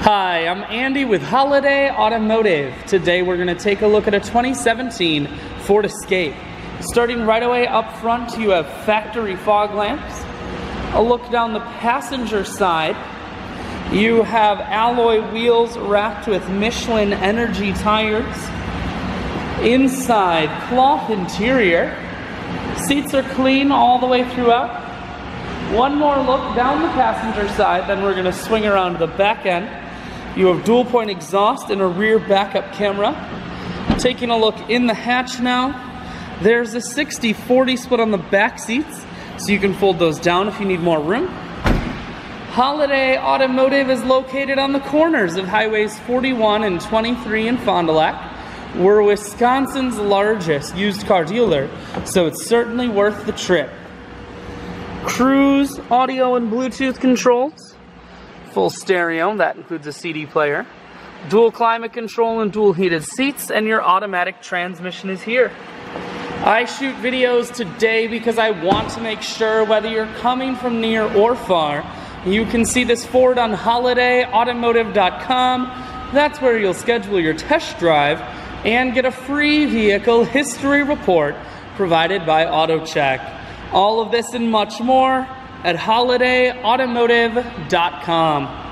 Hi, I'm Andy with Holiday Automotive. Today we're going to take a look at a 2017 Ford Escape. Starting right away up front, you have factory fog lamps. A look down the passenger side, you have alloy wheels wrapped with Michelin Energy tires. Inside, cloth interior. Seats are clean all the way throughout. One more look down the passenger side, then we're going to swing around to the back end. You have dual point exhaust and a rear backup camera. Taking a look in the hatch now, there's a 60-40 split on the back seats, so you can fold those down if you need more room. Holiday Automotive is located on the corners of highways 41 and 23 in Fond du Lac. We're Wisconsin's largest used car dealer, so it's certainly worth the trip. Cruise audio and Bluetooth controls. Full stereo, that includes a CD player. Dual climate control and dual heated seats, and your automatic transmission is here. I shoot videos today because I want to make sure whether you're coming from near or far, you can see this Ford on holidayautomotive.com. That's where you'll schedule your test drive and get a free vehicle history report provided by AutoCheck. All of this and much more at holidayautomotive.com.